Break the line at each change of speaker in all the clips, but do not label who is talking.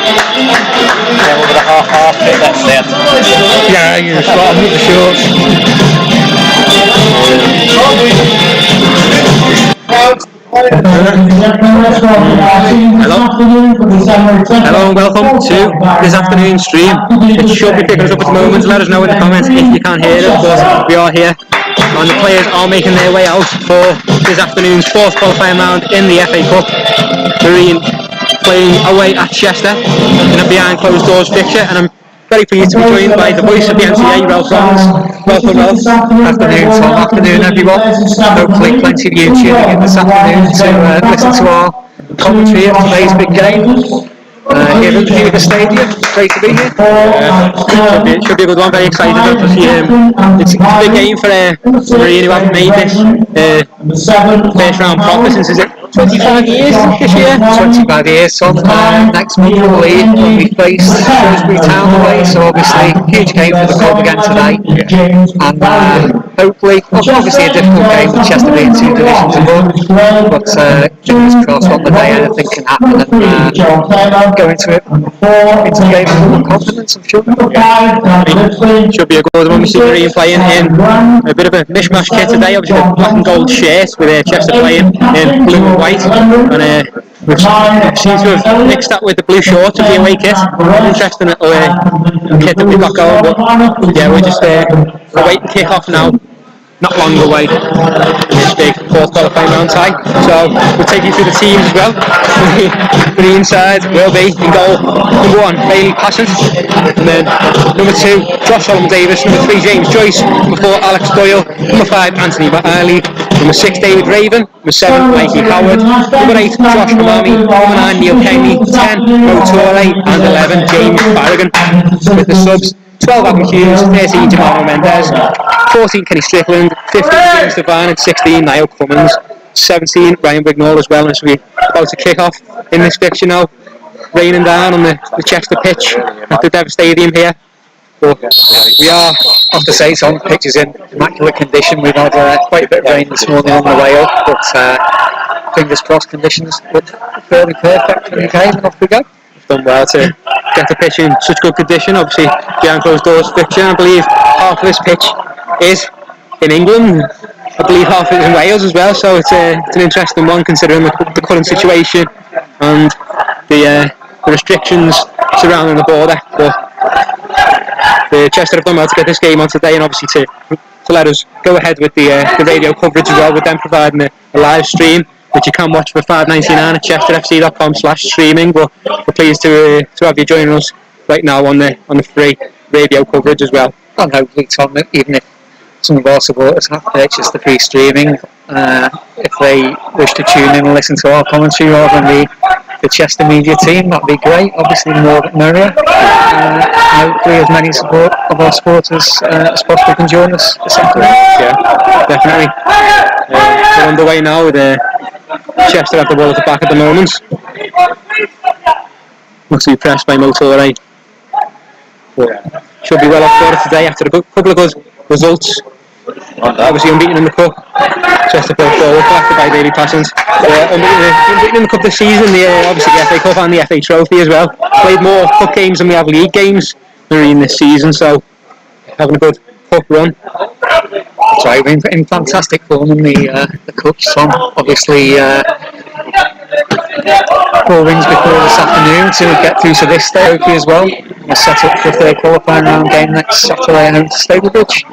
With a half bit, that's it.
Yeah, you're spot on with the shorts.
Hello and welcome to this afternoon stream. It should be picking us up at the moment. Let us know in the comments if you can't hear it, but we are here and the players are making their way out for this afternoon's fourth qualifying round in the FA Cup. Marine playing away at Chester in a behind closed doors fixture, and I'm very pleased to be joined by the voice of the NCA, Ralph Rollins. Welcome, Ralph.
Afternoon, Tom. Afternoon, everyone. Hopefully plenty of you tuning in this afternoon to listen to our commentary of today's big game here at the Viva Stadium. Great to be here.
Should be a good one. Very excited. Obviously, it's a big game for Marine, who haven't made this first round proper since, is it 25 years this year?
25 years, Tom. Next month, I believe, when we face Shrewsbury Town away, so obviously huge game for the club again today. And hopefully, obviously a difficult game with Chester being 2 divisions above, but fingers crossed on the day anything can happen, and go into the game with confidence, I'm sure.
Should be a good one. We see Marine playing in a bit of a mishmash kit today. Obviously, the black and gold shirt with Chester playing in blue and white, and which seems to have mixed that with the blue shorts of the away kit. Interesting little kit that we've got going, but yeah, we're just awaiting kick off now. Not long away in this big fourth qualifying round tie. So we'll take you through the teams as well. For the inside will be in goal number 1, Bailey Passant, and then number 2, Josh Solomon Davis, number 3, James Joyce, number 4, Alex Doyle, number 5, Anthony Bailey, number 6, David Raven, number 7, Mikey Howard, number 8, Josh Mamami, number 9, Neil Kenny, 10, Mo Torre, and 11, James Barragan. With the subs, 12, Adam Hughes, 13, Jamaro Mendez, 14, Kenny Strickland, 15, James Devine, and 16, Niall Cummins, 17, Ryan Wignall as well. As we're about to kick off in this fixture now, raining down on the Chester pitch at the Dev Stadium here. But
we are, I have to say, Tom, the pitch is in immaculate condition. We've had quite a bit of rain this morning on the way up, but fingers crossed conditions look fairly perfect for the game, and off we go.
Done well to get the pitch in such good condition. Obviously, behind closed doors fixture. I believe half of this pitch is in England. I believe half of it is in Wales as well. So it's an interesting one considering the current situation and the restrictions surrounding the border. But the Chester have done well to get this game on today, and obviously to let us go ahead with the radio coverage as well, with them providing a live stream, which you can watch for $5.99 at chesterfc.com/streaming. But we're pleased to have you joining us right now on the free radio coverage as well.
And hopefully, Tom, even if some of our supporters have purchased the free streaming, if they wish to tune in and listen to our commentary rather than the Chester media team, that'd be great. Obviously, the more the merrier. Hopefully, as many of our supporters as possible can join us this afternoon.
Yeah, definitely. We're underway now with Chester have the ball at the back at the moment. Looks to be pressed by Mo Torre. Should be well off for it today after a couple of good results. Obviously unbeaten in the cup. Chester put forward, collected by Bailey Passant. Unbeaten in the cup this season, obviously the FA Cup and the FA Trophy as well. Played more cup games than we have league games in this season, so having a good cup run.
That's right, we're in fantastic form in the cups, Tom. Obviously 4 wins before this afternoon to get through to this trophy as well. We're set up for a third qualifying round game next Saturday at home to Stablebridge.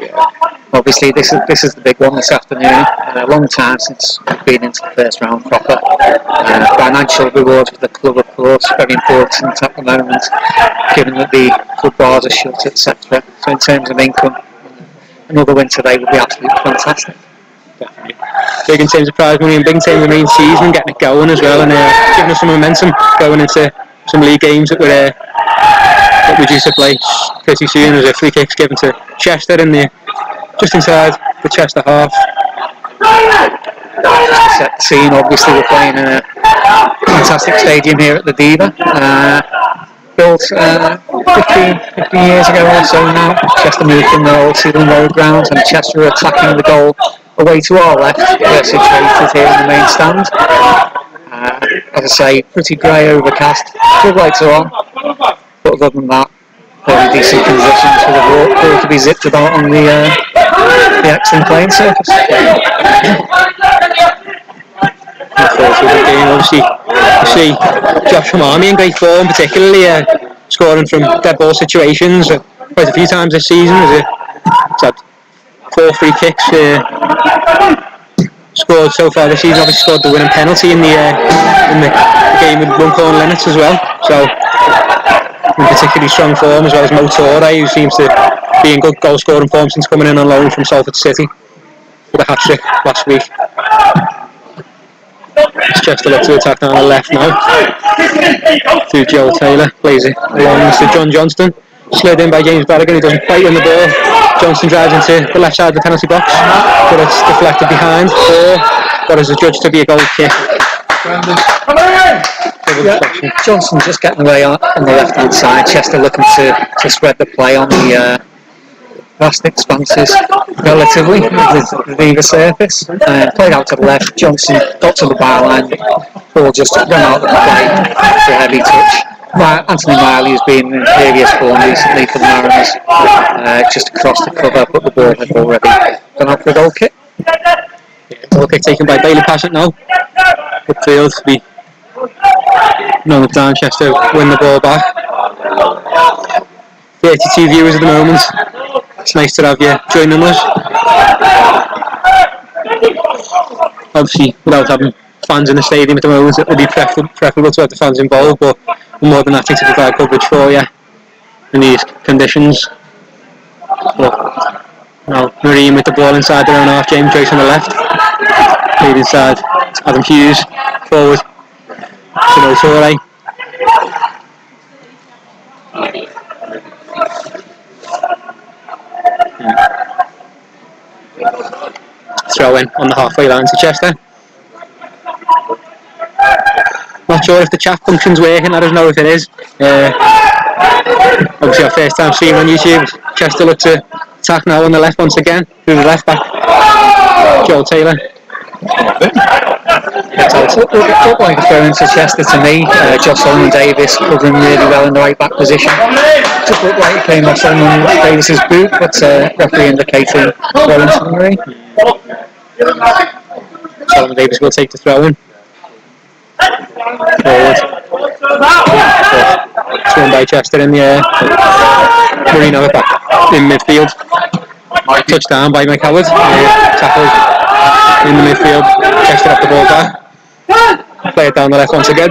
Obviously this is the big one this afternoon. A long time since we've been into the first round proper. Financial rewards for the club, of course, very important at the moment, given that the club bars are shut, etc. So in terms of income, another win today would be absolutely fantastic.
Definitely. Big in terms of prize money and big in terms of the main season, getting it going as well, and giving us some momentum going into some league games that we're due to play pretty soon. As a free kick's given to Chester in the just inside the Chester half.
Just to set the scene, obviously we're playing in a fantastic stadium here at the Diva. Built 15 years ago or so now. Chester moved from the old Sealand Road grounds, and Chester are attacking the goal away to our left. We're situated here in the main stand. As I say, pretty grey, overcast. Good lights are on. sort of other than that, very decent conditions for the ball to be zipped about on the excellent playing surface.
Obviously, you see Josh Hamami in great form, particularly scoring from dead ball situations quite a few times this season. He's had 4 free kicks scored so far this season. Obviously scored the winning penalty in the game with 1 corner limits as well. So in particularly strong form, as well as Mo Torre, who seems to be in good goal scoring form since coming in on loan from Salford City with a hat-trick last week. Chester looks to attack down the left now to Joe Taylor, plays it along to John Johnston, slid in by James Barrigan, who doesn't quite win the ball. Johnston drives into the left side of the penalty box, but it's deflected behind for what is adjudged to be a goal kick.
Yeah, Johnston's just getting away on the left hand side. Chester looking to spread the play on the vast expanses relatively the Viva surface. Played out to the left. Johnson got to the byline. Ball just ran out of the play for a heavy touch. Anthony Miley has been in previous form recently for the Mariners, just across the cover, but the ball had already gone out for a goal kick.
Goal kick taken by Bailey Passett now. Upfield to be known down. Chester win the ball back. 32 viewers at the moment. It's nice to have you joining us. Obviously, without having fans in the stadium at the moment, it would be preferable to have the fans involved, but we're more than happy to provide coverage for you in these conditions. But now, Marine with the ball inside their own half. James Joyce on the left. Played inside to Adam Hughes. Forward to Mo Torre. Throw in on the halfway line to Chester. Not sure if the chat function's working, let us know if it is. Obviously our first time seeing on YouTube. Chester look to attack now on the left once again, through the left back. Joel Taylor.
It looked like a throw into Chester to me. Josh Solomon Davis covering really well in the right back position. Just looked like it came off Solomon Davis's boot, but referee indicating well into the Marine.
Solomon Davis will take the throw in. Forward. Thrown by Chester in the air. Marine have it back in midfield. Touchdown by Mike Howard. Tackled in the midfield. Chester up the ball back. Play it down the left once again.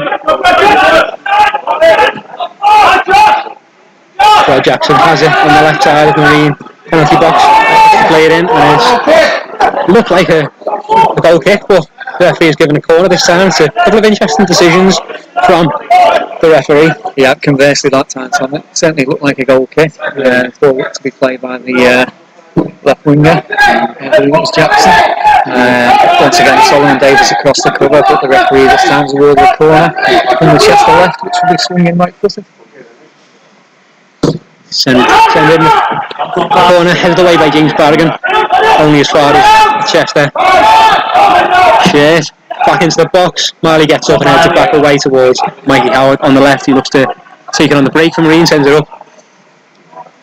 Well, Jackson has it on the left side of the Marine penalty box. Play it in, and it looked like a goal kick, but the referee has given a corner this time. It's a couple of interesting decisions from the referee.
Yeah, conversely that time, Tom. It certainly looked like a goal kick. Ball to be played by the left winger, I believe it was Jackson. Once again, Solomon Davis across the cover, but the referee this time has awarded a corner from the Chester left, which will be swinging right footed.
Send in the corner, headed away by James Barrigan, only as far as Chester. Shares back into the box. Marley gets up and heads it back away towards Mikey Howard on the left. He looks to take it on the break from Marine, sends it up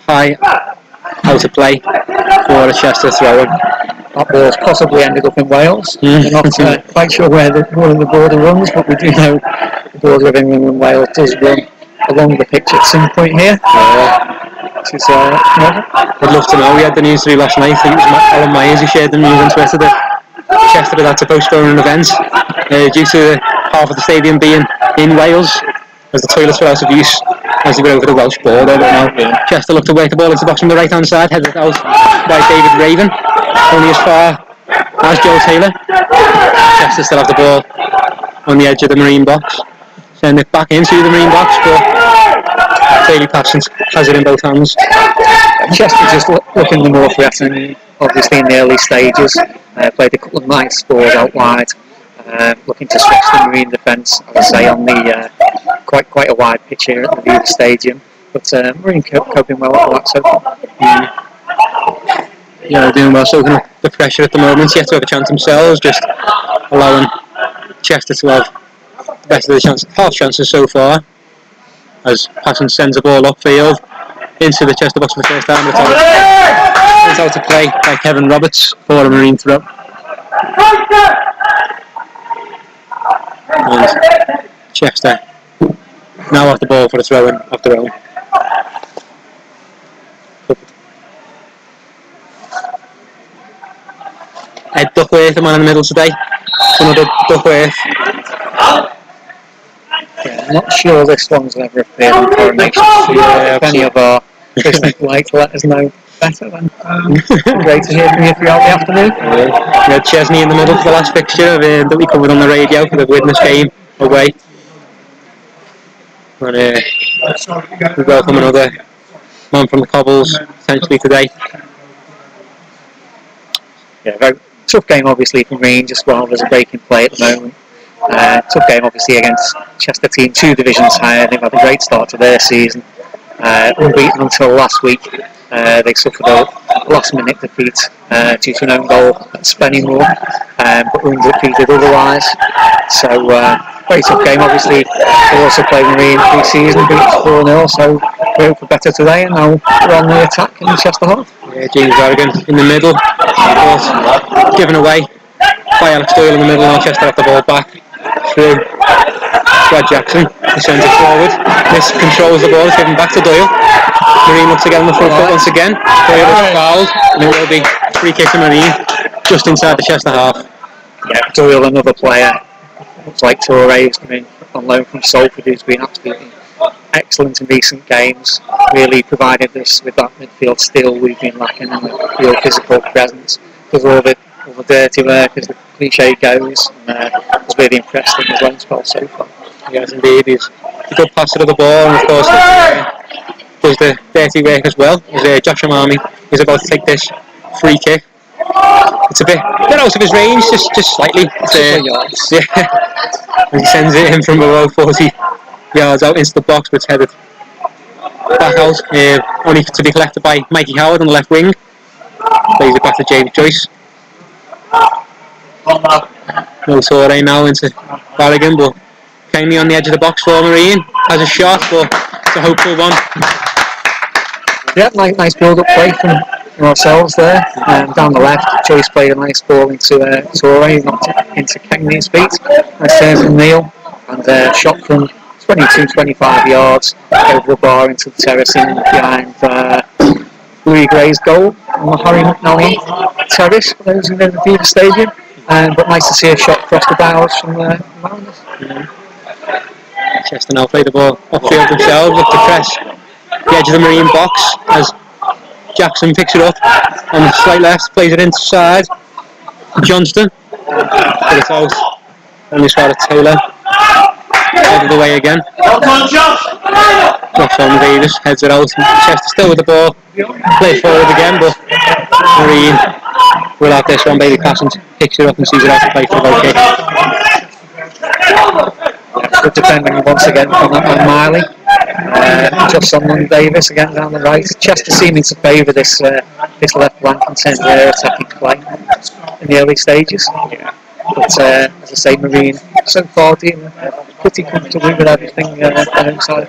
high, out of play for a Chester throw-in.
That ball's possibly ended up in Wales. We're not quite sure where the border runs, but we do know the border of England and Wales does run along the pitch at some point here.
I'd love to know. We had the news through last night. I think it was Alan Myers who shared the news on Twitter that Chester had to postpone an event due to half of the stadium being in Wales, as the toilets were out of use as they were over the Welsh border. But now Chester looked to work the ball into the box on the right hand side, headed out by David Raven, only as far as Joe Taylor. Chester still have the ball on the edge of the Marine box. Send it back into the Marine box, but Bailey Passett has it in both hands.
Chester just looking the more threatening, obviously in the early stages. Played a couple of nice balls out wide, looking to stretch the Marine defence, I would say, on the quite a wide pitch here at the Viva Stadium. But Marine coping well with that so far.
Yeah, they're doing well, soaking up the pressure at the moment. Yet to have a chance themselves, just allowing Chester to have the best of the half chances so far. as Passon sends the ball upfield into the Chester box for the first time. It's out to play by Kevin Roberts for a Marine throw. And Chester now have the ball for a throw-in of their own. Ed Duckworth, the man in the middle today. Another Duckworth.
Yeah, I'm not sure this one's ever appeared on Coronation. If any of our listeners would like to let us know better, then great to hear from you throughout the afternoon.
We had Chesney in the middle for the last fixture that we covered on the radio for the Widnes game away. And we welcome another man from the Cobbles potentially today.
Yeah, very tough game obviously for Marines as well. There's a break in play at the moment. Tough game obviously against Chester team 2 divisions higher. They've had a great start to their season. Unbeaten until last week. They suffered a last minute defeat due to an own goal at Spennymoor, but were undefeated otherwise. So very tough game obviously. They also played Marine pre-season, beat 4-0, so we hope for better today, and now we're on the attack in Chester half.
Yeah, James Harrigan in the middle, given away by Alex Doyle in the middle. Now Chester have the ball back through Brad Jackson. He sends it forward. This controls the ball. It's given back to Doyle. Marine looks to get on the front foot once again. Doyle is fouled, and it will be free kick to Marine just inside the Chester half.
Yeah, Doyle, another player. Looks like Torre, who's come in on loan from Salford, who's been absolutely excellent in recent games. Really provided us with that midfield steel we've been lacking, and a real physical presence. Does all the dirty work, as the cliche goes, and was really impressed in his loan spell so far.
Yes, indeed. He's a good passer of the ball, and of course does the dirty work as well. As Josh Amami is about to take this free kick. It's a bit out of his range, just slightly. Yeah. And he sends it in from about 40 yards out into the box, but it's headed back out, only to be collected by Mikey Howard on the left wing. Plays it back to James Joyce. No Torre now into Barrigan, but kindly on the edge of the box for Marine. Has a shot, but it's a hopeful one.
Yeah, nice build-up play from ourselves there. Down the left, Joyce played a nice ball into Torre, knocked it into Kennedy's feet. Nice turn from Neil, and shot from 22-25 yards over the bar into the terracing behind Louis Gray's goal on the Harry McNally terrace for those who know the Viva Stadium. But nice to see a shot across the bows from Mariners.
Chester now play the ball upfield themselves, look to press the edge of the Marine box as Jackson picks it up on the slight left, plays it inside. Johnston put it out, and this one Taylor out of the way again. Josh on Davis heads it out. Chester still with the ball, play forward again, but Marine will have this one. Bailey Passant picks it up and sees it out to play for the goal kick.
Good defending once again from that man Miley. Just on Davis again down the right. Chester seeming to favour this left flank in terms of their attacking play in the early stages. But as I say, Marine so far dealing pretty comfortably with everything inside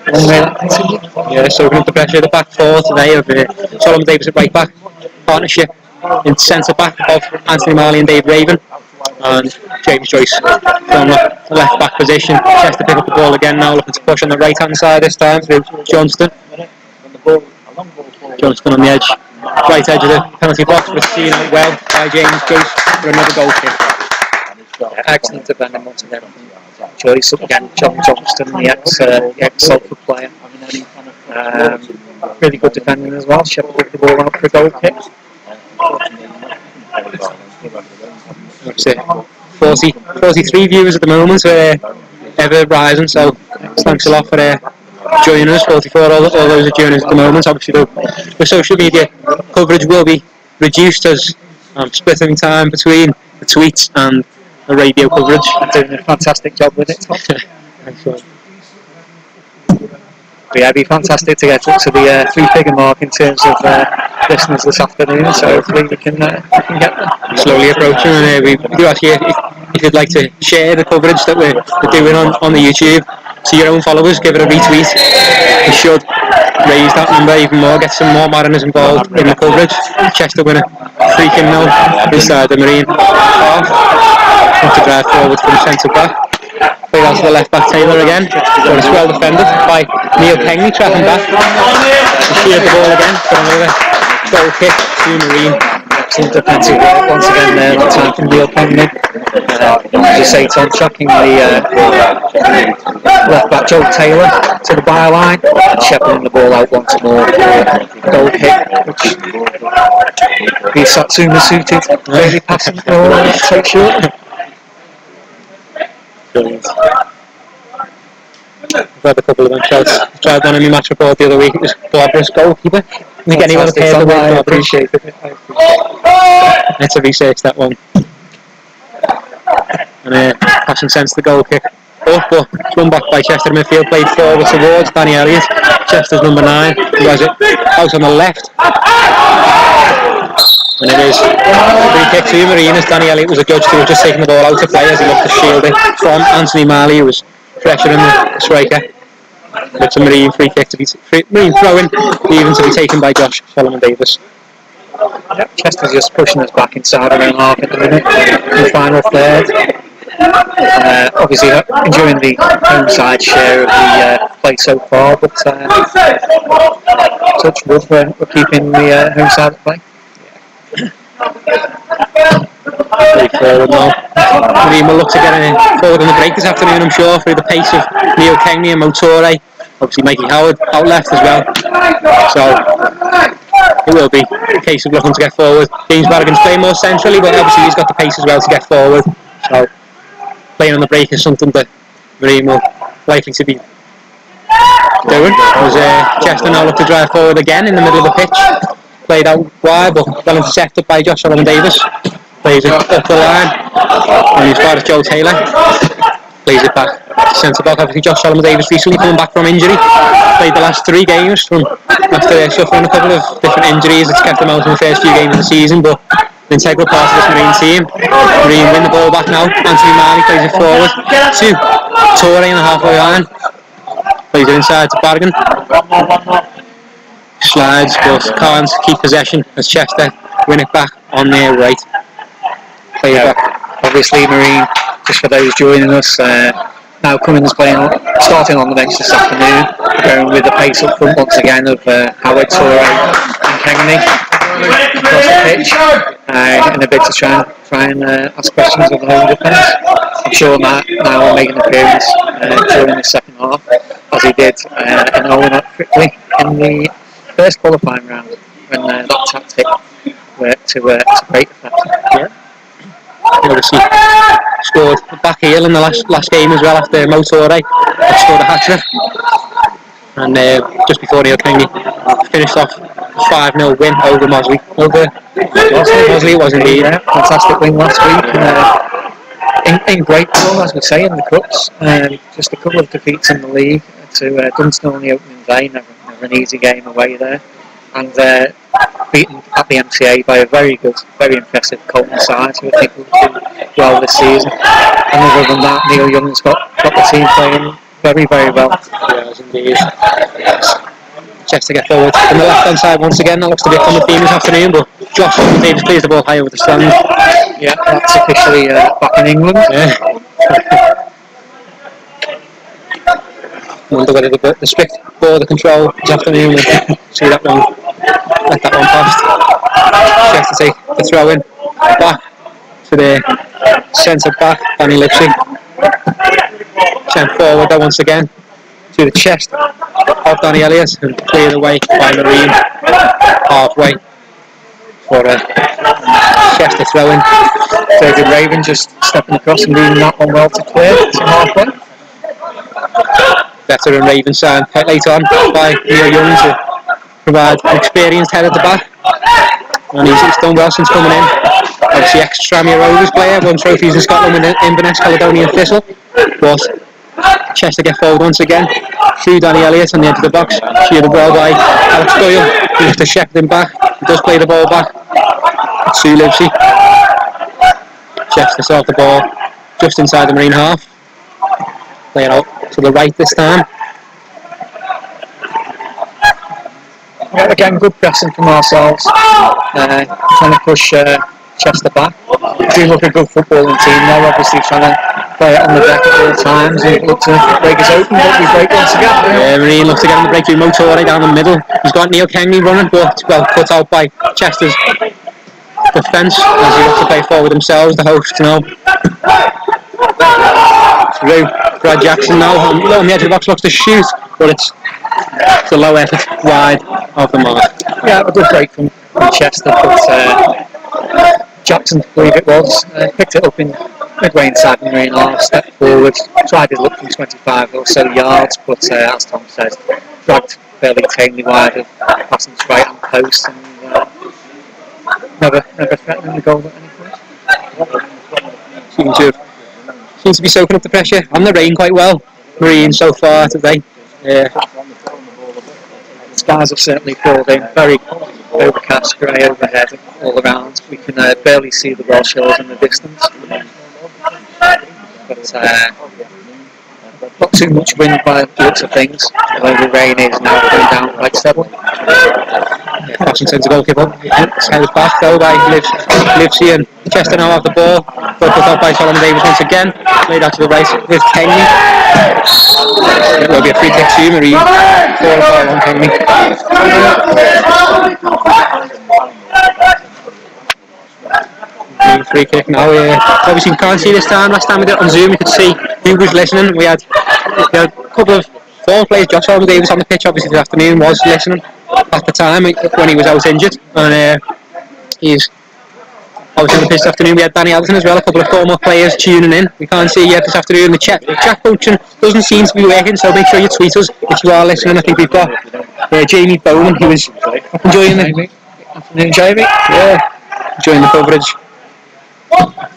the long way that continue.
Yeah, so we're going to pressure the back four today of Solomon Davis at right back, partnership in centre back of Anthony Marley and Dave Raven, and James Joyce from the left back position. Chester pick up the ball again now, looking to push on the right hand side this time through Johnston. Johnston on the edge, right edge of the penalty box, but seen out well by James Joyce for another goal kick.
Excellent defending once again from Joyce. Up again, John Johnston, the ex-Salford player. Really good defending as well. Sheffield put the ball out for a goal kick.
43 viewers at the moment, ever rising, so thanks a lot for joining us. 44, all those are joining us at the moment. Obviously the social media coverage will be reduced as I'm splitting time between the tweets and the radio coverage.
Doing a fantastic job with it. yeah, it'd be fantastic to get up to the three-figure mark in terms of listeners this afternoon. So hopefully we can get there.
Slowly approaching, and we do ask you if you'd like to share the coverage that we're doing on the YouTube to your own followers. Give it a retweet. We should raise that number even more, get some more Mariners involved in the coverage. Chester winner, freaking nil inside the Marine half. Have to drive forward from centre back. Play out to the left back Taylor again, but it's well defended by Neil Pengley, tracking back. He sheared the ball again for another goal kick to Marine.
Some defensive work once again there, that time from Neil Pengley. As you say, Tom, tracking the left back Joe Taylor to the byline, and shepherding the ball out once more for a goal kick, which the Satsuma suited really passing or take short.
Brilliant. I've had a couple of them shots. I tried one in my match report the other week. It was Globber's goalkeeper. I think anyone who's heard the word
I appreciate it.
Let's research that one. And passing sense the goal kick. But run back by Chester midfield, played forward towards Danny Elliott. Chester's number 9, who has it out on the left. And it is a free kick to Marine, as Danny Elliott was adjudged to have just taken the ball out of play as he looked to shield it from Anthony Marley, who was pressuring the striker. It's a Marine free kick to be Marine throw-in, even to be taken by Josh Solomon Davis.
Yep, Chester's just pushing us back inside around half at the minute in the final third. Obviously enjoying the home side share of the play so far, but touch wood, we're keeping the home side at play.
Very forward now. Marine will look to get forward in the break this afternoon, I'm sure, through the pace of Neil Kenny and Motore. Obviously Mikey Howard out left as well. So it will be a case of looking to get forward. James Barragan's playing more centrally, but obviously he's got the pace as well to get forward. So playing on the break is something that Marine will likely to be doing. As Chester now look to drive forward again in the middle of the pitch. Played out wide, but well intercepted by Josh Solomon Davis. Plays it up the line, and as far as Joe Taylor plays it back centre back. Obviously Josh Solomon Davis recently coming back from injury. Played the last 3 games after suffering a couple of different injuries that's kept him out in the first few games of the season, but an integral part of this Marine team. Marine win the ball back now. Anthony Marley plays it forward to Torre in the halfway line. Plays it inside to Barragan. Slides, but can't keep possession as Chester win it back on their right. Play it back.
Obviously Marine, just for those joining us, now Cummins starting on the bench this afternoon, going with the pace up front once again of Howard, Torre and Kenny across the pitch in a bid to try and ask questions of the home defence. I'm sure Matt now will make an appearance during the second half, as he did in Owen up quickly in the first qualifying round when that tactic worked to great effect.
Yeah. He obviously scored a back heel in the last game as well after Motore scored a hat-trick. And just before Neil Kenny finished off a 5-0 win over Mosley. Mosley was indeed.
Yeah, fantastic win last week. In great form, as we say, in the cups. Just a couple of defeats in the league to Dunstone on the opening day. Never an easy game away there. And beaten at the MCA by a very good, very impressive Colton side, who I think will do well this season. And other than that, Neil Young's got the team playing very, very well.
Yes, indeed. Chester get forward from the left-hand side once again. That looks to be a common theme this afternoon, but Josh Davis plays the ball high over the stand.
Yeah, that's officially back in England.
Yeah. I wonder whether the strict border control this afternoon will see that one, let that one past. Chester take the throw in back to the centre back, Danny Lipsy. Sent forward there once again to the chest of Danny Elliott and cleared away by Marine halfway for a Chester throw in.
David Raven just stepping across and leaving that one well to clear to halfway.
Better than Raven signed later on by Neil Young to provide an experienced head at the back, and he's done well since coming in. Obviously ex-Tranmere Rovers player, won trophies in Scotland with Inverness, Caledonian Thistle, but Chester get forward once again. through Danny Elliott on the edge of the box. Sheared the ball by Alex Doyle. He looks to shepherd him back. He does play the ball back to Livesey. Chester off the ball just inside the Marine half. Play it out to the right this time.
Yeah, again, good pressing from ourselves. Trying to push Chester back. Do look a good footballing team. They're obviously trying to play it on the deck at all times and look to break us open, but we break once again.
Yeah, Marine looks to get him the breakthrough. Motore down the middle. He's got Neil Kengley running, but well cut out by Chester's defence as he looks to play forward themselves, the hosts now. Through Brad Jackson now on the edge of the box, looks to shoot, but it's a low effort wide of the mark.
Yeah, a good break from Chester, but Jackson, I believe it was, picked it up in midway inside the Marine half, stepped forward, tried his luck from 25 or so yards, but as Tom says, dragged fairly tamely wide of passing to right hand post and never threatening the goal at any point.
Seems to be soaking up the pressure and the rain quite well. Marine so far today. Yeah.
Skies have certainly filled in, very overcast, grey overhead all around. We can barely see the Welsh Hills in the distance. But not too much wind by the looks of things, although the rain is now going down quite steadily.
Washington's a goalkeeper. It's held back though by Livesey and Chester now have the ball. Ball put out by Solomon Davis once again. Played out to the right with Kenny. It will be a free kick to Marine. 4-4 on Kenny. Free kick now. Obviously we can't see this time. Last time we did it on Zoom we could see who was listening. We had a couple of former players. Josh Solomon Davis on the pitch obviously this afternoon was listening at the time when he was out injured, and he's obviously on the pitch this afternoon. We had Danny Allison as well, a couple of former players tuning in. We can't see yet this afternoon. The chat function doesn't seem to be working, so make sure you tweet us if you are listening. I think we've got Jamie Bowman who was enjoying the afternoon. Jamie, yeah, enjoying the coverage.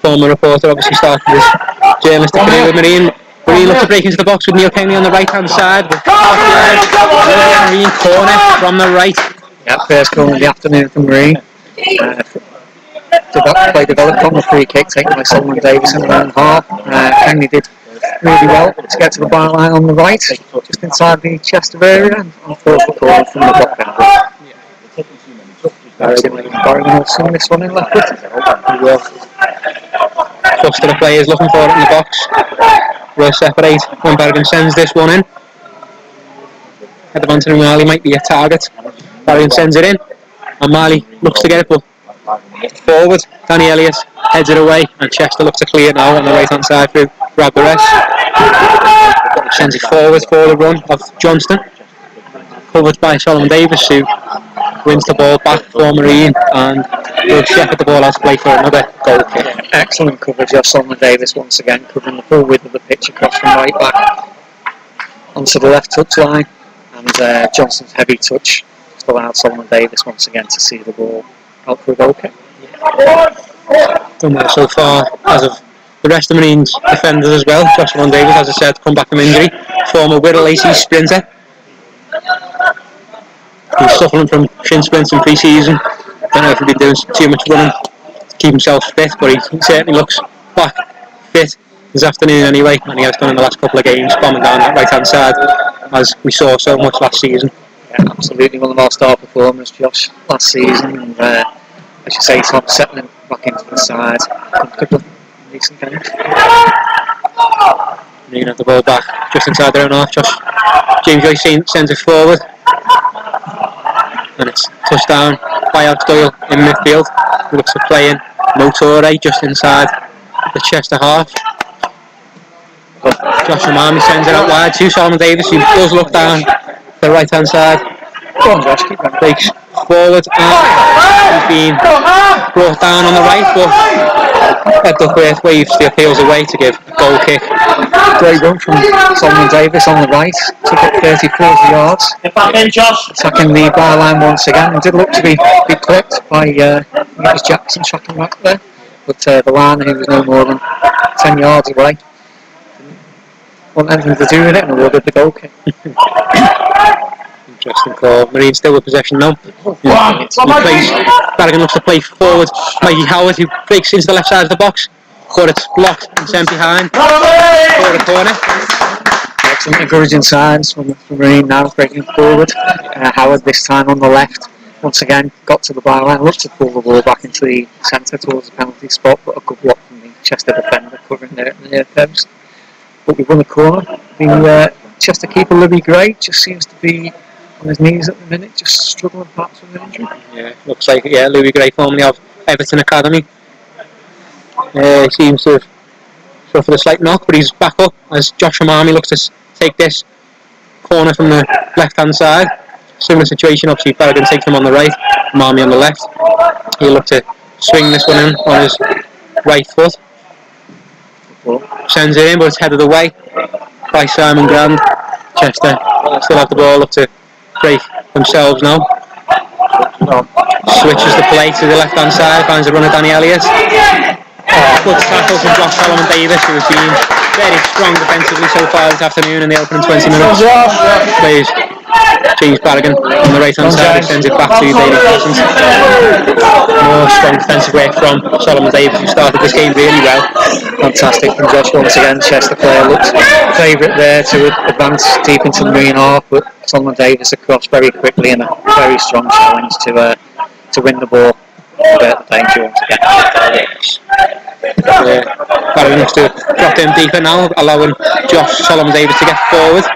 Former reporter, obviously started his journalistic career with Marine. Marine looked to break into the box with Neil Kenny on the right hand side. Marine corner from the right.
Yeah, first corner of the afternoon from Marine. Play developed on the free kick taken by Solomon Davis in the own half. Kenny did really well to get to the byline on the right, just inside the Chester area, and forced the corner from the block down. Barry will swing this one in left foot.
Cluster of players looking for it in the box. We'll separate when Bergen sends this one in. Head and Marley might be a target. Bergen sends it in, and Marley looks to get it, but forward. Danny Elliott heads it away, and Chester looks to clear now on the right hand side through Brad Barres. Sends it forward for the run of Johnston. Covered by Solomon Davis, who wins the ball back for Marine and will shepherd the ball out to play for another goal kick.
Excellent coverage of Solomon Davis once again, covering the full width of the pitch across from right back onto the left touch line, and Johnston's heavy touch just allowed Solomon Davis once again to see the ball out for a goal kick.
Done well so far, as of the rest of Marine's defenders as well. Josh Solomon Davis, as I said, come back from injury. Former Wirral AC sprinter. He's suffering from shin splints in pre-season. Don't know if he's been doing too much running to keep himself fit, but he certainly looks back fit this afternoon anyway, and he has done in the last couple of games, bombing down that right hand side as we saw so much last season.
Yeah, absolutely one of our star performers, Josh, last season, and as you say, he's settling back into the side. A couple of decent games.
Marine have the ball back just inside their own half. James Joyce sends it forward, and it's touched down by Alex Doyle in midfield. He looks to play in Motore just inside the Chester half. But Josh Umami sends it out wide to Solomon Davis, who does look down the right hand side.
Go on, Josh, keep going.
Breaks forward, and he's been brought down on the right, but Ed Duckworth waves the appeals away to give a goal kick.
Great run from Solomon Davis on the right, took it 30-40 yards. Attacking the byline once again, and did look to be clipped by it was Jackson tracking back there, but the line, who was no more than 10 yards away, want anything to do with it and awarded the goal kick.
Interesting call. Marine still with possession now. Barragan looks to play forward. Mikey Howard, who breaks into the left side of the box, but it's blocked and sent behind for the corner.
Excellent encouraging signs from Marine now breaking forward. Howard this time on the left. Once again, got to the byline, looked to pull the ball back into the centre towards the penalty spot, but a good block from the Chester defender covering there at the near post. But we've won the corner. The Chester keeper, Louis Gray, just seems to be on his knees at the minute, just struggling perhaps with an injury.
Yeah, looks like Louis Gray, formerly of Everton Academy. Seems to have suffered a slight knock, but he's back up as Josh Amami looks to take this corner from the left-hand side. Similar situation, obviously Barragan takes him on the right, Amami on the left. He'll look to swing this one in on his right foot. Sends it in, but it's headed away by Simon Grand. Chester still have the ball, look to break themselves now. Switches the play to the left hand side, finds the runner Danny Elliott. Good tackle from Josh Solomon Davis, who has been very strong defensively so far this afternoon in the opening 20 minutes. Plays James Barragan on the right hand side, he sends it back to David Parsons. More strong defensive work from Solomon Davis, who started this game really well.
Fantastic from Josh once again. Chester player looks favourite there to advance deep into the Marine half, but Solomon Davis across very quickly and a very strong challenge to win the ball. The danger once again.
Barragan looks to drop him deeper now, allowing Josh Solomon Davis to get forward.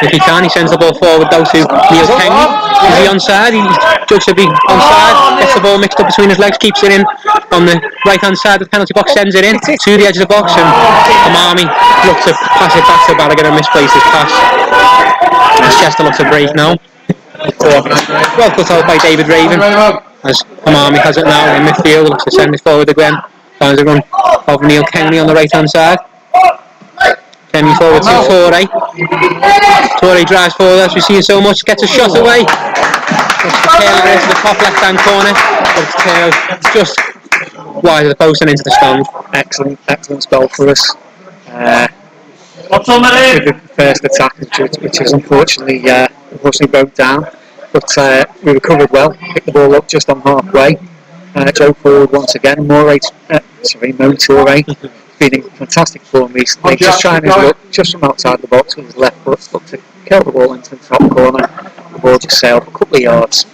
If he can, he sends the ball forward though to Neil Kengley. Is he onside? He's judged to be onside. Gets the ball mixed up between his legs, keeps it in on the right hand side of the penalty box, sends it in to the edge of the box, and Amami looks to pass it back to Barragan and misplaces his pass. As Chester looks to break now. Well cut out by David Raven. As Amami has it now in midfield, looks to send it forward again. Finds a run of Neil Kengley on the right hand side. Kengley forward to Torre. Torre drives forward as we see it so much, gets a shot away. Looks to tail it into the top left hand corner, but it's tailed just wide of the post and into the stand.
Excellent spell for us. With the first attack, which is unfortunately broke down, but we recovered well, picked the ball up just on halfway, drove forward once again. Mo Torre, been in fantastic form recently, just trying his luck just from outside the box with his left foot, looked to kill the ball into the top corner. The ball just sailed a couple of yards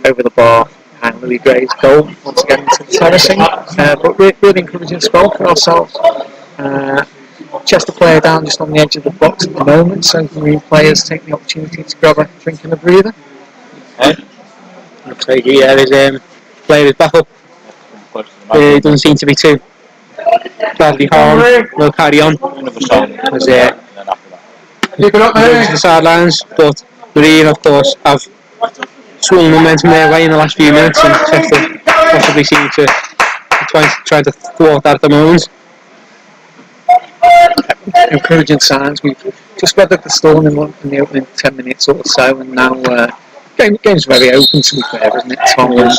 over the bar and Louis Gray's goal once again into the terracing, but really encouraging spell for ourselves. Chester player down just on the edge of the box at the moment, so Marine players take the opportunity to grab a drink and a breather.
Looks like his player is back up. He doesn't seem to be too badly harmed. We'll carry on as to the sidelines, but Marine of course have swung momentum their way in the last few minutes, and Chester possibly seem to try to thwart that at the moment.
Encouraging signs. We've just weathered the storm in the opening 10 minutes or so, and now game's very open, to be fair, isn't it, Tom? And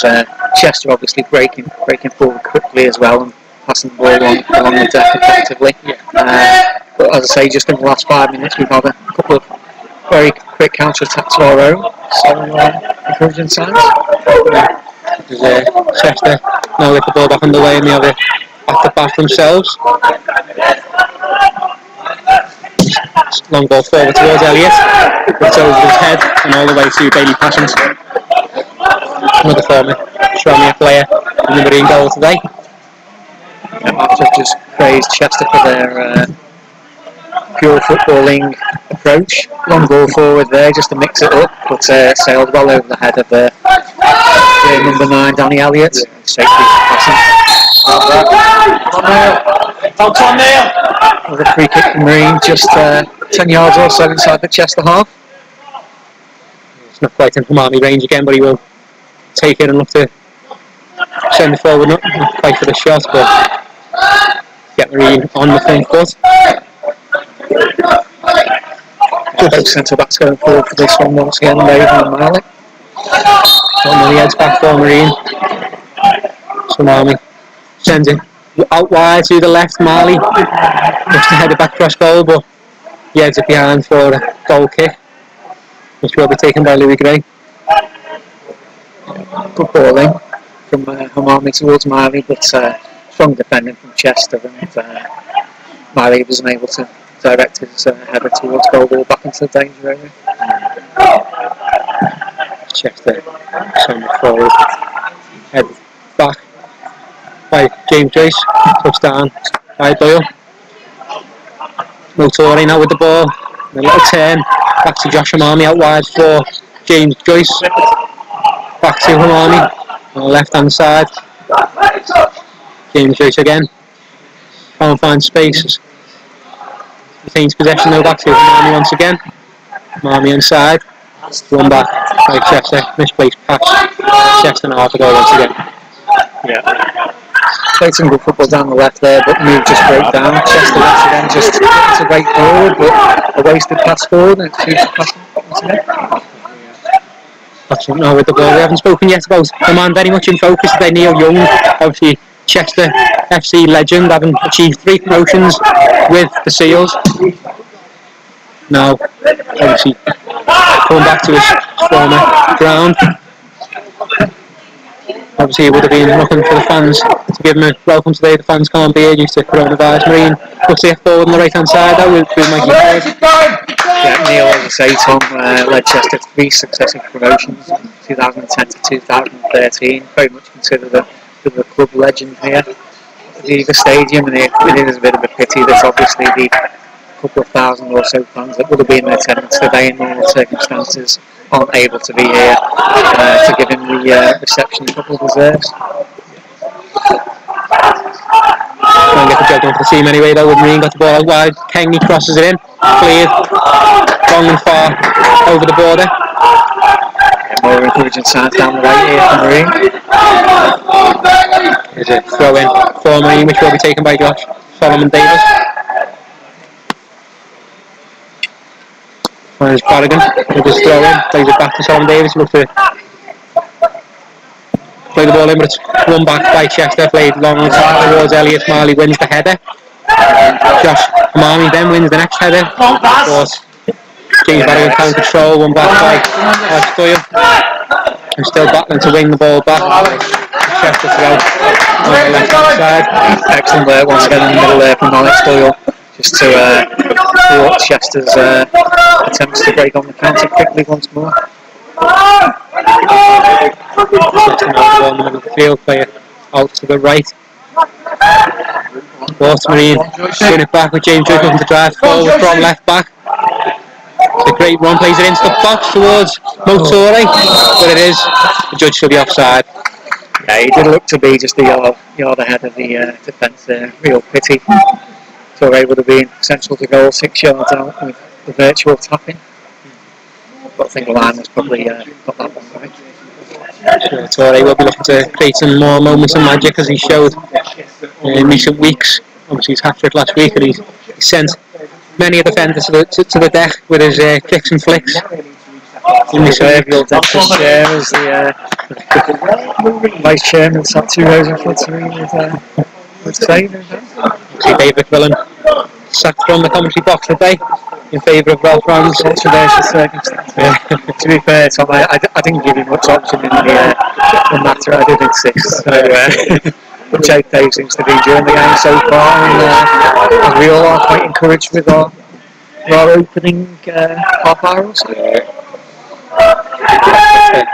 Chester obviously breaking forward quickly as well and passing the ball along the deck effectively. But as I say, just in the last 5 minutes we've had a couple of very quick counter-attacks of our own, so encouraging signs.
Chester now get the ball back on the way, and they have it at the back themselves. Long ball forward towards Elliott, it's over his head and all the way to Bailey Parsons, another former Tranmere player in the Marine goal today.
I've just praised Chester for their pure footballing approach. Long ball forward there just to mix it up, but sailed well over the head of number 9 Danny Elliott, safely passing. With a free kick from Marine, just 10 yards or so inside the Chester half.
It's not quite in Hamani range again, but he will take it and look to send it forward, not fight for the shot, but get Marine on the front foot.
Both centre backs going forward for this one once again, Raven and Marley.
On the edge back for Marine. Tsunami sends it out wide to the left. Marley looks to head it back cross goal, but he heads it behind for a goal kick, which will be taken by Louis Gray.
Good ball in from Hamami towards Miley, but strong defending from Chester, and Miley wasn't able to direct his header towards goal ball back into the danger area.
Chester sending forward, head back by James Joyce, touchdown by Doyle. Motori now with the ball, a little turn, back to Josh Hamami out wide for James Joyce, back to Hamami on the left hand side, James Joyce again, can't find spaces, retains possession though, back to Hamami once again, Hamami inside, run back by Chester, misplaced pass, Chester now have to go once again.
Yeah. Played some good football down the left there, but move just broke down. Chester once again just it's a great forward, but a wasted pass forward, and it's huge pass once again.
That's now with the ball. We haven't spoken yet about the man very much in focus today, Neil Young, obviously Chester FC legend, having achieved 3 promotions with the Seals. Now, obviously, going back to his former ground. Obviously, it would have been nothing for the fans to give him a welcome today. The fans can't be here due to coronavirus. Marine looks to get forward on the right hand side. That would be Mikey Ford.
Yeah, Neil, as I say, Tom, led Chester 3 successive promotions, 2010 to 2013. Very much considered the club legend here at the Viva Stadium, and it is a bit of a pity that obviously the couple of thousand or so fans that would have been in attendance today in normal circumstances aren't able to be here to give him the reception he probably deserves.
Trying to get the job done for the team anyway though, with Marine got the ball out wide, Kenny crosses it in, cleared, long and far over the border.
Yeah, more encouraging signs down the right here for Marine.
There's a throw in for Marine, which will be taken by Josh Solomon Davis. There's Corrigan, with his throw in, plays it back to Solomon Davis, looks to play the ball in, but it's run back by Chester, played long and far towards Elliot. Marley wins the header. Josh Hamami then wins the next header. Of course, James Barrow can't control, one back by Alex Doyle. And still battling to win the ball back. Chester throw on the left hand side.
Excellent work once again in the middle there from Alex Doyle, just to thwart Chester's attempts to break on the counter quickly once more.
Chester now the ball in the middle of the field, play it out to the right. Marine doing it back with James Joyce looking to drive forward from left back. It's a great run, plays it into the box towards Motori, but it is, the judge should be offside.
Yeah, he did look to be just the yard ahead of the defence there. Real pity. So they would have been central to goal, 6 yards out with the virtual tapping. But I think the line has probably got that one right.
Motori will be looking to create some more moments of magic as he showed in recent weeks. Obviously his hat-trick last week, and he sent many of the defenders to the deck with his kicks and flicks.
In this real dentist chair as the vice chairman sat 2 rows in front of me with saving.
David McMillan sacked from the commentary box today in favour of Ralph Rams.
Controversial circumstance. To be fair, Tom, I didn't give him much option in the matter. I did insist. So, but Jake Dave seems to be enjoying the game so far, and we all are quite encouraged with our opening half hour or so.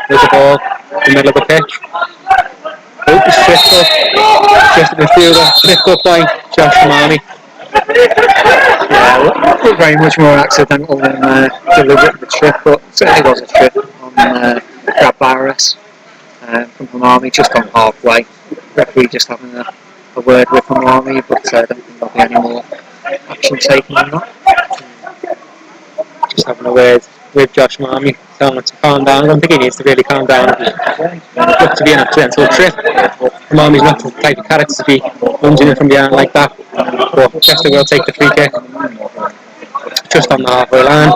There's a ball in the middle of the pitch. Oh, it's tripped up. Just the midfielder, tripped up by Josh Hamami.
Yeah, very much more accidental than deliberate the trip, but certainly was a trip on Brad Barras from Hamami, just on halfway. Referee just having a word with Hamami, but I don't think there'll be any more action taken on that.
Just having a word with Josh Hamami, telling him to calm down. I don't think he needs to really calm down. It looked to be an accidental trip. Hamami's not the type of character to be lunging in from behind like that. But Chester will take the free kick just on the halfway line.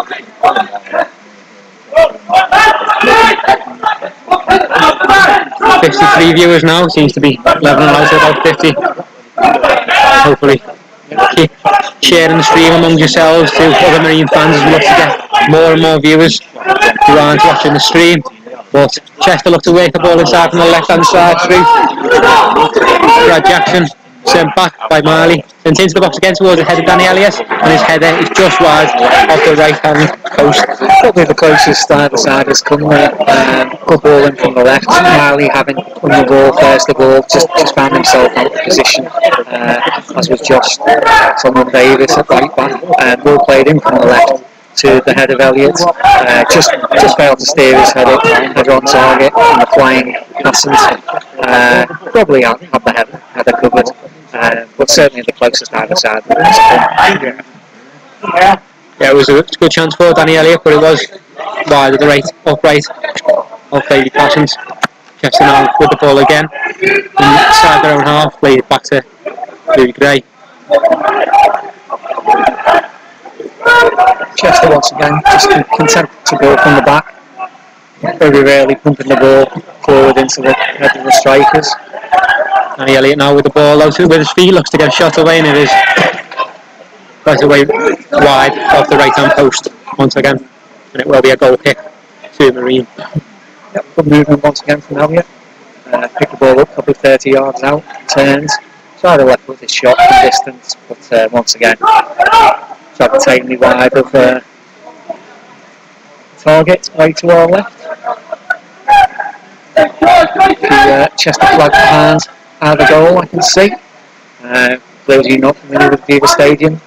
53 viewers now, seems to be leveling out at about 50. Hopefully sharing the stream among yourselves to other Marine fans as we look to get more and more viewers who aren't watching the stream. But Chester looked to work the ball inside from the left hand side through Brad Jackson, sent back by Marley, sent into the box again towards the head of Danny Elliott, and his header is just wide of the right hand post.
Probably the closest either side has come there. Good ball in from the left. Marley having won the ball first of all, just found himself out of position, as was Josh Solomon Davis at right back. Ball played in from the left to the head of Elliott. Just failed to steer his header on target and the flying passes. Probably had the header covered, but certainly the closest either side.
Yeah, it was a good chance for Danny Elliott, but it was wide of the right, upright of Bailey Parsons. Chester now with the ball again, inside their own half, played it back to Louis Gray.
Chester once again just content to go from the back, very rarely pumping the ball forward into the head of the strikers.
Danny Elliott now with the ball out with his feet, looks to get a shot away, and it is right away wide off the right hand post once again, and it will be a goal kick to Marine.
Yep, good movement once again from Elliott. Picked the ball up, probably 30 yards out, turns, tried to left with his shot from distance, but once again tried to take me wide of target, way to our left. The Chester flag behind either goal, I can see. For those of you not familiar with Viva Stadium,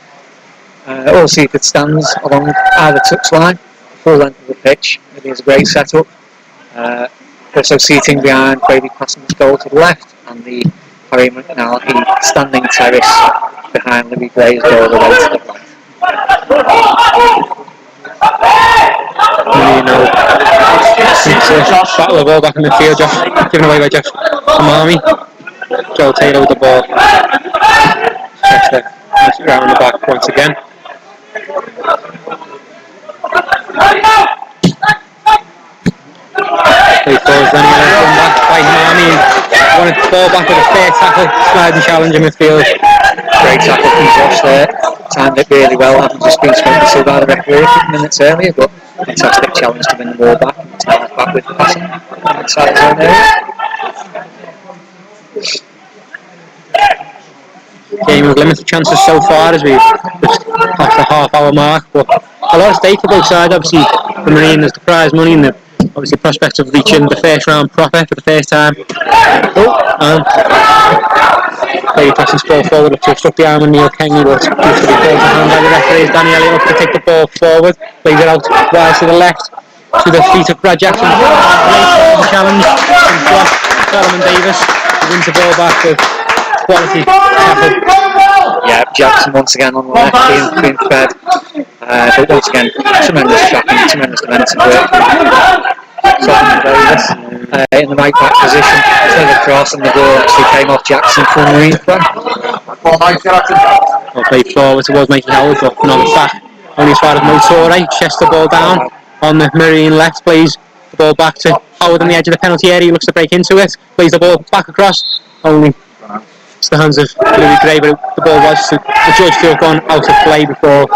all seated stands along either touchline, full length of the pitch. It is a great setup. Also seating behind Bailey Parsons' goal to the left, and the Harry McNally standing terrace behind Louis Gray's goal away to the right.
Battle the ball back in the field, Josh, given away by Josh Amami. Joel Taylor with the ball. Chester puts it round the back once again. He falls then run back by Amami. Wanted the ball back with a fair tackle, sliding challenge in midfield.
Great tackle from Josh there. Timed it really well, having just been spoken to by the referee a few minutes earlier, but fantastic challenge to win the ball back. It's now back with passing inside his own area.
Game of limited chances so far as we've just past the half hour mark, but a lot of stake for both sides. Obviously the Marine, there's the prize money and the obviously prospect of reaching the first round proper for the first time. Bailey Parsons ball forward, up to struck the arm of Neil Kenny, but due to the called hand by the referees, Danny Elliott up to take the ball forward, plays it out wide to the left, to the feet of Brad Jackson. The challenge and block Solomon Davis, who wins the ball back with quality tackle.
Yeah, Jackson once again on the left, being fed. But once again, tremendous tracking, tremendous defensive work. Solomon Davis in the right back position, played across, and the ball actually came off Jackson from the Marine flag.
Well played forward towards Mikey Howard, but not back. Only as far as Motore, Chester ball down on the Marine left, plays the ball back to Howard on the edge of the penalty area, he looks to break into it, plays the ball back across, only it's the hands of Louis Gray, but the ball was the judge to have gone out of play before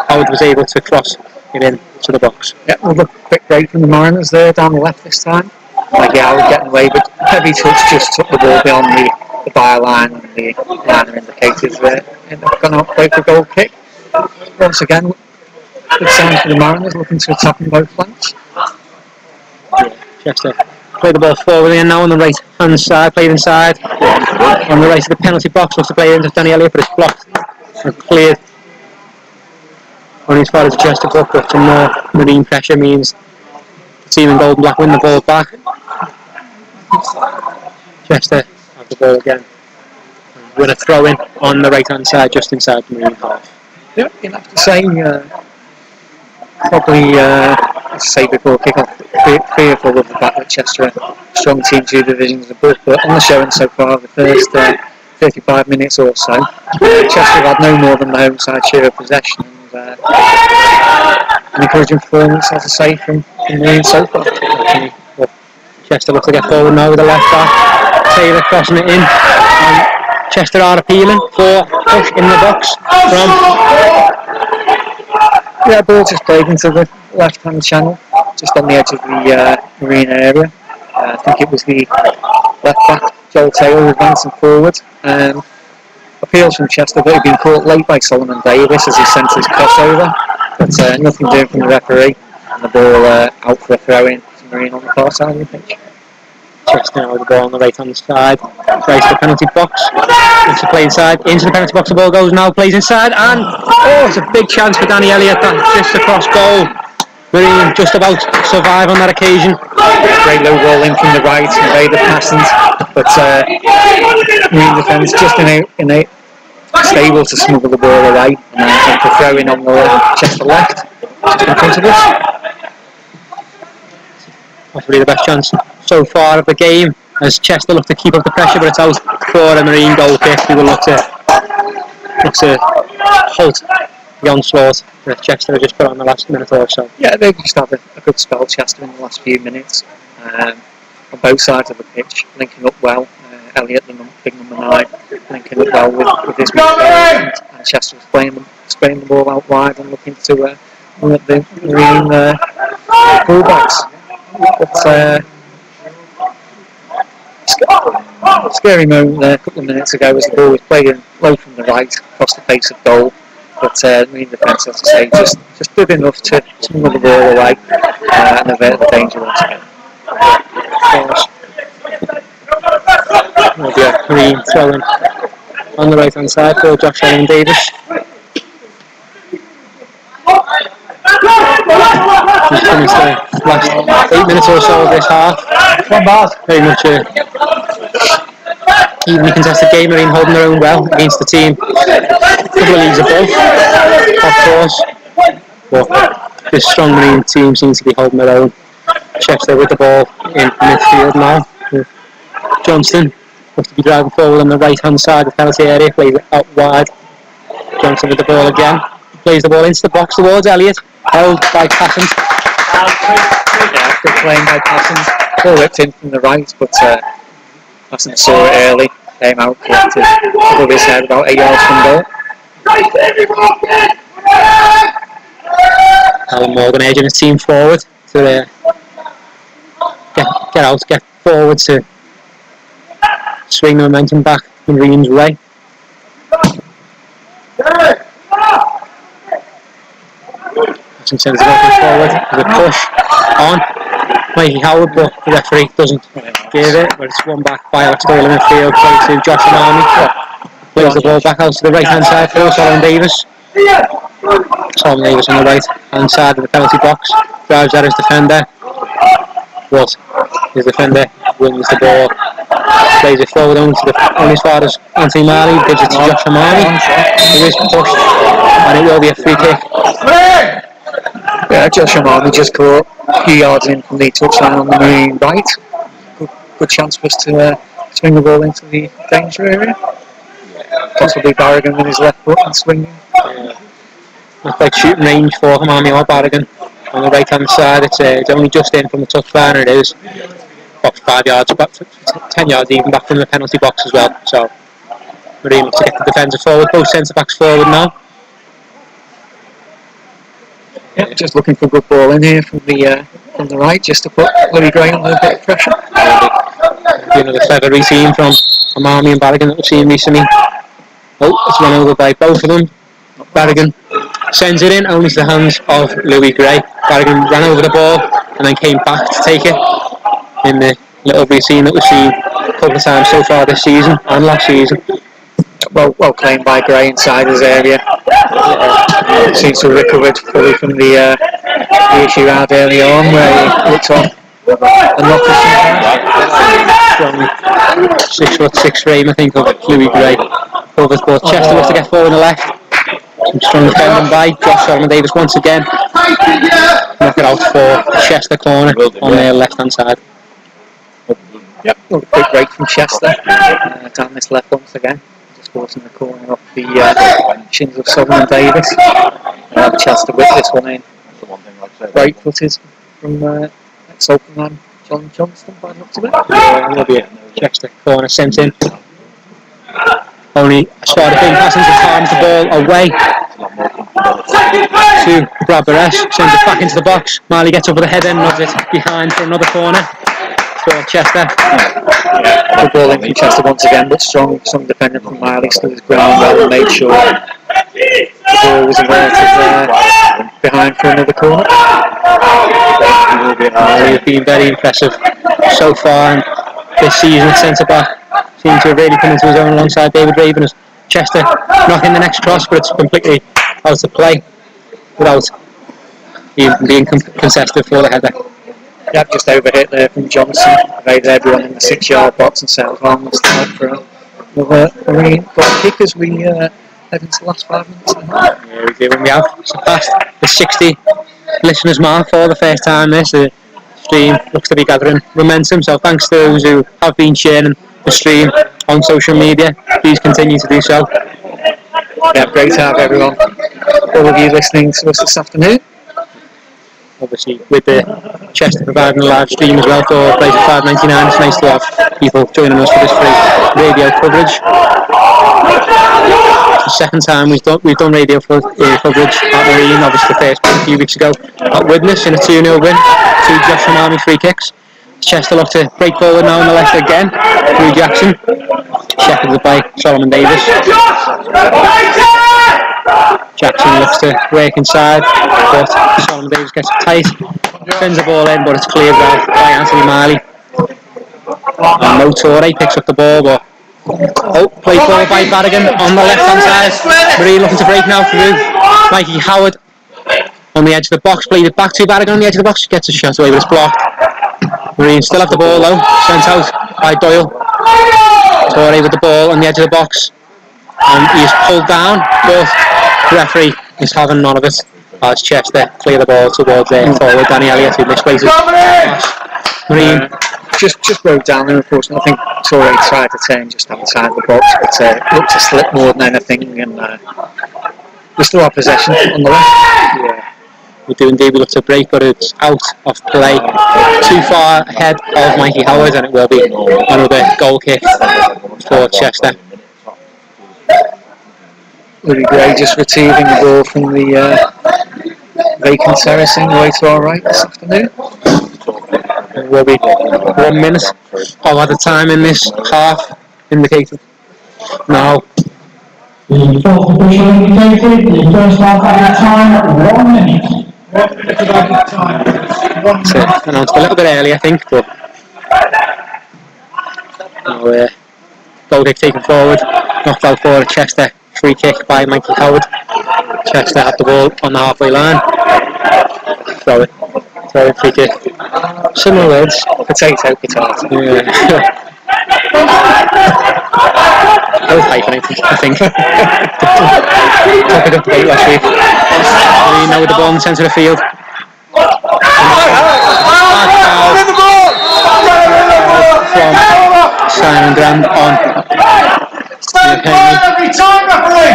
Howard was able to cross it in to the box.
Yeah, another quick break from the Mariners there down the left this time. Like Howard getting away, but heavy touch just took the ball beyond the byline and the liner indicators there. And they've gone out play for a goal kick. Once again, good sign for the Mariners, looking to attack on both flanks.
Chester play the ball forward again now on the right hand side, played inside on the right of the penalty box, looks to play into Danny Elliott, but it's blocked and cleared only as far as the Chester book, but some more Marine pressure means the team in gold and black win the ball back. Chester have the ball again, win a throw in on the right hand side just inside the Marine half.
Yeah, you have to say probably as I say before kick-off, fearful of the fact that Chester are a strong team 2 divisions above, but on the showing so far, the first 35 minutes or so, Chester have had no more than the home side share of possession, and an encouraging performance, as I say, from Marine so far.
Well, Chester looks to get forward now with the left back, Taylor crossing it in, and Chester are appealing for push in the box from.
Yeah, ball just played into the left-hand channel, just on the edge of the marine area. I think it was the left back, Joel Taylor, advancing forward. Appeals from Chester that had been caught late by Solomon Davis as he sent his crossover, but nothing doing from the referee, and the ball out for a throw-in to Marine on the far side of the pitch.
Chester now with the ball on the right hand side, plays the penalty box, into play inside, into the penalty box, the ball goes now, plays inside, and it's a big chance for Danny Elliott, that just across goal. Marine just about survive on that occasion.
Great low ball in from the right, evaded passings, but Marine defence just in a stable to smuggle the ball away, and to throw in on the Chester left, just in front of us.
That's really the best chance so far of the game, as Chester look to keep up the pressure, but it's out for a Marine goal kick. We will look to halt the onslaught that Chester have just put on the last minute or so.
Yeah, they've just had a good spell, Chester, in the last few minutes, on both sides of the pitch, linking up well. Elliott, the big number 9, linking up well with his midfield, and Chester was spraying the ball out wide and looking to win at the Marine fullbacks. But scary moment there a couple of minutes ago as the ball was played low from the right across the face of goal. But Marine defence, as I say, just did enough to smuggle the ball away and avert the danger once again.
There'll be a Marine throw-in on the right hand side for Josh Davis. Just finished the last 8 minutes or so of this half. Very much a evenly contested game. Marine holding their own well against the team a couple of leagues above, of course. But this strong Marine team seems to be holding their own. Chester with the ball in midfield now. Johnston looks to be driving forward on the right hand side of the penalty area, plays it out wide. Johnson with the ball again, plays the ball into the box towards Elliott, held by Passant.
Yeah, good playing by Passant. Ball whipped in from the right, but Passant saw it early, came out, collected above his head about 8 yards from goal.
Alan Morgan edging his team forward to get forward to swing the momentum back the Marine's way. Some sends it open forward with a push on Mikey Howard, but the referee doesn't give it. But it's won back by Alex Doyle in midfield, play to Josh Army. Plays the ball back out to the right hand side for Solomon Davis. Solomon Davis on the right hand side of the penalty box, drives at his defender, but his defender wins the ball, plays it forward only as far as Anthony Marley, gives it to Josh Army, who is pushed, and it will be a free kick.
Yeah, Josh Army just caught a few yards in from the touchline on the Marine right. Good chance for us to swing the ball into the danger area. Possibly Barragan with his left foot and swinging.
Not quite shooting range for Army or Barragan on the right hand side. It's only just in from the touchline, and it is about 5 yards, about 10 yards even back from the penalty box as well. So Marine to get the defender forward, both centre backs forward now.
Yeah, just looking for a good ball in here from the right, just to put Louis Gray under a bit of pressure.
Another clever routine from Army and Barragan that we've seen recently. Oh, it's run over by both of them. Barragan sends it in, only to the hands of Louis Gray. Barragan ran over the ball and then came back to take it in the little routine that we've seen a couple of times so far this season and last season.
Well claimed by Gray inside his area. Seems to have recovered fully from the issue he had early on, where he looked on and knocked us
Strong 6'6" frame, I think, of Louis Gray. Covers both. Chester looks to get forward on the left. Some strong defending by Josh Solomon Davis once again. Knock it out for the Chester corner on their left hand side.
Yep, a big break from Chester. Down this left once again. Forcing the corner off the shins of Solomon Davis. Chester with this one in. Great footed from ex-Open man John Johnston by the looks of it.
There'll be a Chester corner sent in. only started being passing to times the ball away to Barbares, sends it back into the box. Marley gets up with a head in, nods it behind for another corner for Chester.
The ball in from Chester once again, but strong defender from Miley, stood his ground well and made sure the ball was averted there behind for another corner.
He's been very impressive so far this season at centre back. Seems to have really come into his own alongside David Raven as Chester knocking the next cross, but it's completely out of play without even being contested for the header.
Yep, just overhit there from Johnson. Evaded everyone in the 6-yard box and settled harmless out for another marine goal kick as we head into the last 5 minutes and a half.
Yeah, we do, and we have surpassed the 60 listeners mark for the first time. This stream looks to be gathering momentum, so thanks to those who have been sharing the stream on social media. Please continue to do so.
Yeah, great to have everyone, all of you listening to us this afternoon.
Obviously, with the Chester providing a live stream as well for Place of $5.99, it's nice to have people joining us for this free radio coverage. It's the second time we've done radio coverage at Marine. Obviously, the first one a few weeks ago at Widnes in a 2-0 win, 2 Josh from Army free kicks. Chester look to break forward now on the left again through Jackson. Shepherded by Solomon Davis. Jackson looks to work inside, but Solomon Davis gets it tight, sends the ball in, but it's cleared well by Anthony Marley. And Mo Torre picks up the ball, but played forward by Barrigan on the left hand side. Marine looking to break now through Mikey Howard on the edge of the box, played it back to Barrigan on the edge of the box, gets a shot away, but it's blocked. Marine still have the ball though, sent out by Doyle. Torre with the ball on the edge of the box, and he's pulled down, but the referee is having none of it as Chester clear the ball towards forward Danny Elliott, who misplaces Marine.
Just broke down there, unfortunately. I think Torre tried to turn just outside the box, but looked to slip more than anything, and we still have possession on the left.
Yeah. We do indeed, we look to break, but it's out of play, too far ahead of Mikey Howard, and it will be another goal kick for Chester.
Louis Gray just retrieving the ball from the vacant terracing away to our right this afternoon.
It will be 1 minute of added time in this half indicated now.
The first official indicated the first half added time 1 minute.
It's announced a little bit early, I think, but now, goal kick taken forward, knocked out for Chester, free kick by Mikey Howard. Chester had the ball on the halfway line. Throw it, free kick. Similar words, potato. Yeah. I was hyping it, I think. Took it up late last week. We know with the ball in the centre of the field. From Simon Grant on.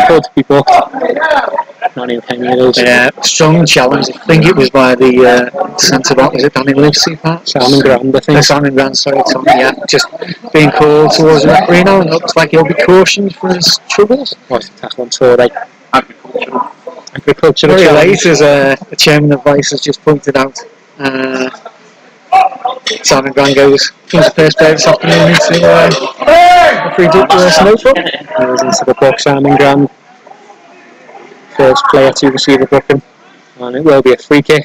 Could be booked. Not even Penny of those.
Yeah, strong challenge. I think it was by the centre back. Was it Danny Lucy?
Simon Grant, I think.
Simon Grant, sorry, Tom. Yeah, just being called towards the referee now, and looks like he'll be cautioned for his troubles.
What's the tackle on Torre? Agricultural
Very
challenge.
late, as the chairman of Vice has just pointed out. Simon Grant goes the first player this afternoon into the free snowfall.
Goes into the box, Simon Grant. First player to receive a booking, and it will be a free kick.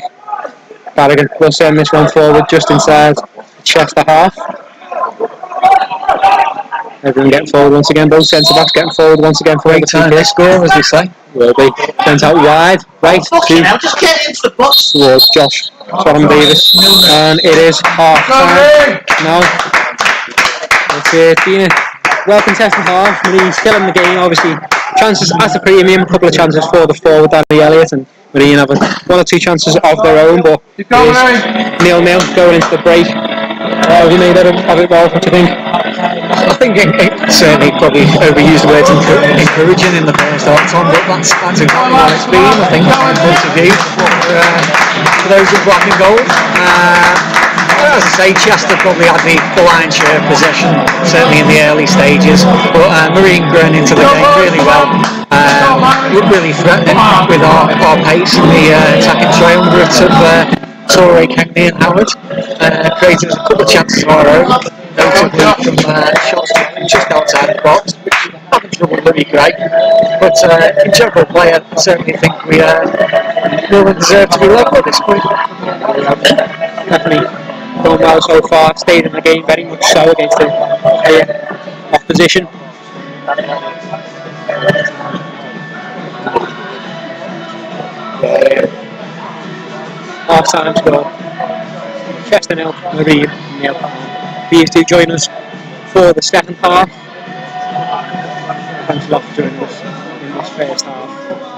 Barrigan will send this one forward just inside the Chester half. Everyone getting forward once again, both centre backs getting forward once again for the free kick.
Score, as they say.
Will be sent out wide, right towards Josh Solomon Davis, and it is half time now. It's been a well contested half. Marine still in the game, obviously. Chances at a premium, a couple of chances for the forward Danny Elliott, and Marine having 1 or 2 chances of their own, but it is 0-0 going into the break. Have you made of it, Rolf? What do you think?
I think it certainly probably overused the words encouraging in the first half time, but that's exactly what it's been. I think from point of view for those in black and gold. as I say, Chester probably had the lion's share of possession, certainly in the early stages, but Marine grown into the game really well. Really threatening with our pace and the attacking triumvirate of Torre, Cagney and Howard. Created a couple of chances of our own, notably from shots just outside the box. Having trouble with Louis Gray, but in general play, I certainly think we more than deserve to be level at this point.
Definitely done well so far, stayed in the game very much so against the opposition. Half time score. Chester 0, Marine 0. Please do join us for the second half. Thanks a lot for joining us in this first half.